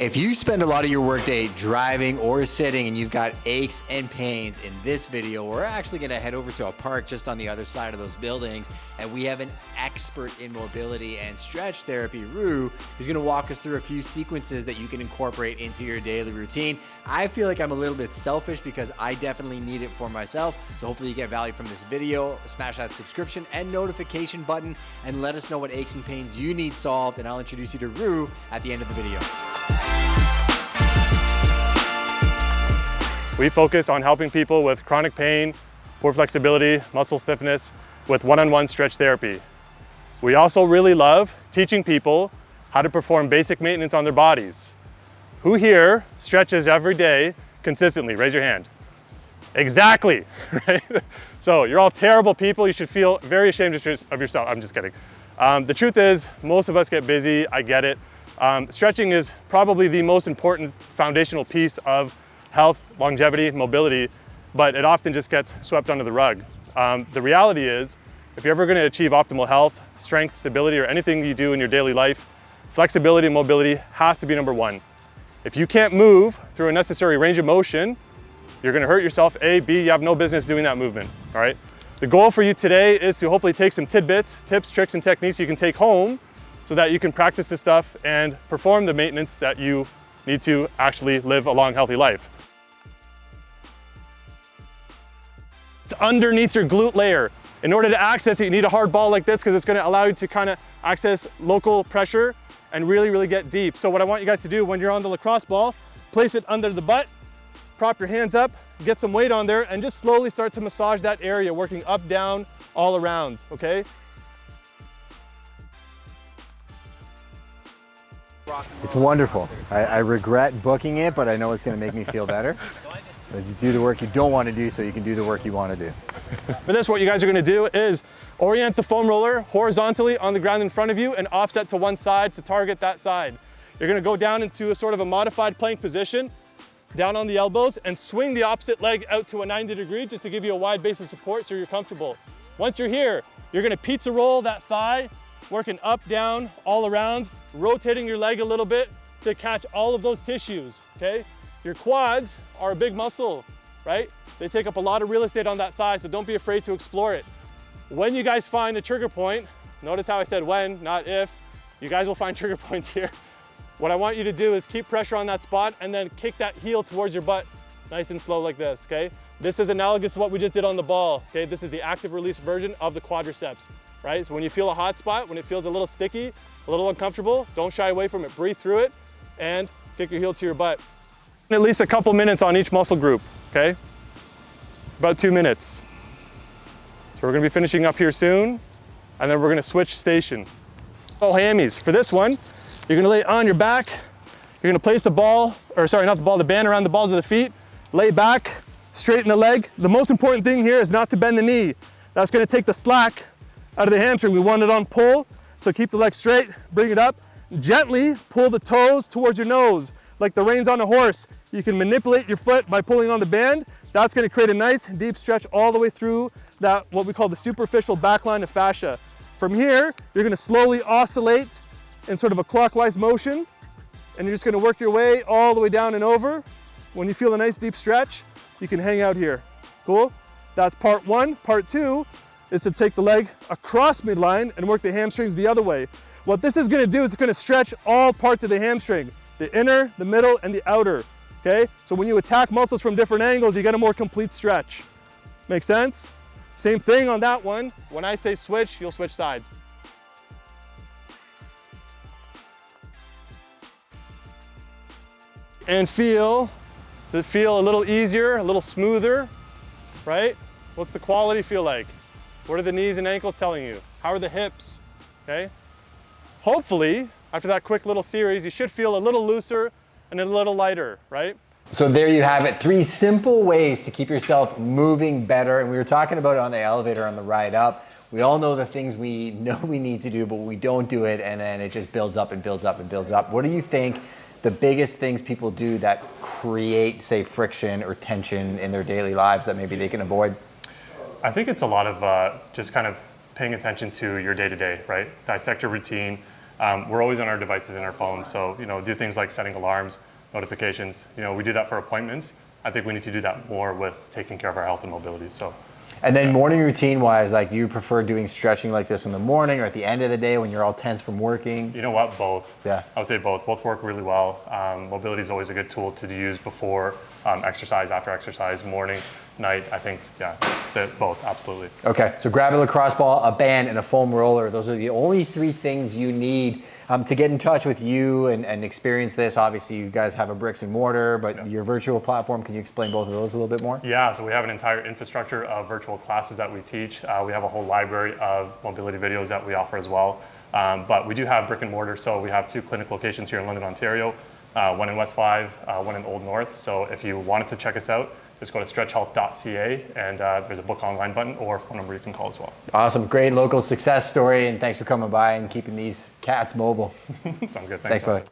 If you spend a lot of your workday driving or sitting and you've got aches and pains, in this video, we're actually gonna head over to a park just on the other side of those buildings, and we have an expert in mobility and stretch therapy, Rue, who's gonna walk us through a few sequences that you can incorporate into your daily routine. I feel like I'm a little bit selfish because I definitely need it for myself, so hopefully you get value from this video. Smash that subscription and notification button and let us know what aches and pains you need solved, and I'll introduce you to Rue at the end of the video. We focus on helping people with chronic pain, poor flexibility, muscle stiffness with one-on-one stretch therapy. We also really love teaching people how to perform basic maintenance on their bodies. Who here stretches every day consistently? Raise your hand. Exactly, right? So you're all terrible people. You should feel very ashamed of yourself. I'm just kidding. The truth is, most of us get busy. I get it. Stretching is probably the most important foundational piece of health, longevity, mobility, but it often just gets swept under the rug. The reality is, if you're ever going to achieve optimal health, strength, stability, or anything you do in your daily life, flexibility and mobility has to be number one. If you can't move through a necessary range of motion, you're going to hurt yourself. A, B, you have no business doing that movement, all right? The goal for you today is to hopefully take some tidbits, tips, tricks, and techniques you can take home so that you can practice this stuff and perform the maintenance that you need to actually live a long, healthy life. It's underneath your glute layer. In order to access it, you need a hard ball like this because it's going to allow you to kind of access local pressure and really get deep. So what I want you guys to do when you're on the lacrosse ball, place it under the butt, prop your hands up, get some weight on there, and just slowly start to massage that area, working up, down, all around, okay? It's wonderful. I regret booking it, but I know it's going to make me feel better. You do the work you don't want to do so you can do the work you want to do. For this, what you guys are going to do is orient the foam roller horizontally on the ground in front of you and offset to one side to target that side. You're going to go down into a sort of a modified plank position, down on the elbows, and swing the opposite leg out to a 90 degree just to give you a wide base of support so you're comfortable. Once you're here, you're going to pizza roll that thigh, working up, down, all around, rotating your leg a little bit to catch all of those tissues, okay? Your quads are a big muscle, right? They take up a lot of real estate on that thigh, so don't be afraid to explore it. When you guys find a trigger point, notice how I said when, not if, you guys will find trigger points here. What I want you to do is keep pressure on that spot and then kick that heel towards your butt, nice and slow like this, okay? This is analogous to what we just did on the ball, okay? This is the active release version of the quadriceps, right? So when you feel a hot spot, when it feels a little sticky, a little uncomfortable, don't shy away from it, breathe through it, and kick your heel to your butt. At least a couple minutes on each muscle group, okay? About 2 minutes. So we're gonna be finishing up here soon, and then we're gonna switch station. Oh, hammies. For this one, you're gonna lay it on your back, you're gonna place the ball, or sorry, not the ball, the band around the balls of the feet, lay back, straighten the leg. The most important thing here is not to bend the knee. That's gonna take the slack out of the hamstring. We want it on pull, so keep the leg straight, bring it up, gently pull the toes towards your nose, like the reins on a horse. You can manipulate your foot by pulling on the band. That's going to create a nice deep stretch all the way through that, what we call the superficial backline of fascia. From here, you're going to slowly oscillate in sort of a clockwise motion, and you're just going to work your way all the way down and over. When you feel a nice deep stretch, you can hang out here. Cool? That's part one. Part two is to take the leg across midline and work the hamstrings the other way. What this is going to do is it's going to stretch all parts of the hamstring. The inner, the middle, and the outer, okay? So when you attack muscles from different angles, you get a more complete stretch. Make sense? Same thing on that one. When I say switch, you'll switch sides. And feel, does it feel a little easier, a little smoother, right? What's the quality feel like? What are the knees and ankles telling you? How are the hips, okay? Hopefully, after that quick little series, you should feel a little looser and a little lighter, right? So there you have it, 3 simple ways to keep yourself moving better. And we were talking about it on the elevator on the ride up. We all know the things we know we need to do, but we don't do it, and then it just builds up and builds up and builds up. What do you think the biggest things people do that create, say, friction or tension in their daily lives that maybe they can avoid? I think it's a lot of just kind of paying attention to your day-to-day, right? Dissect your routine. we're always on our devices and our phones. So, do things like setting alarms, notifications. We do that for appointments. I think we need to do that more with taking care of our health and mobility. So. And then morning routine wise, like, do you prefer doing stretching like this in the morning or at the end of the day when you're all tense from working? You know what, both. Yeah. I would say both. Both work really well. Mobility is always a good tool to use before exercise, after exercise, morning, night. I think, both, absolutely. Okay, so grab a lacrosse ball, a band, and a foam roller. Those are the only 3 things you need to get in touch with you and experience this. Obviously, you guys have a bricks and mortar, but your virtual platform, can you explain both of those a little bit more? Yeah, so we have an entire infrastructure of virtual classes that we teach. We have a whole library of mobility videos that we offer as well. But we do have brick and mortar, so we have 2 clinic locations here in London, Ontario, one in West 5, one in Old North. So if you wanted to check us out, just go to stretchhealth.ca and there's a book online button or a phone number you can call as well. Awesome, great local success story, and thanks for coming by and keeping these cats mobile. Sounds good, Thanks, brother.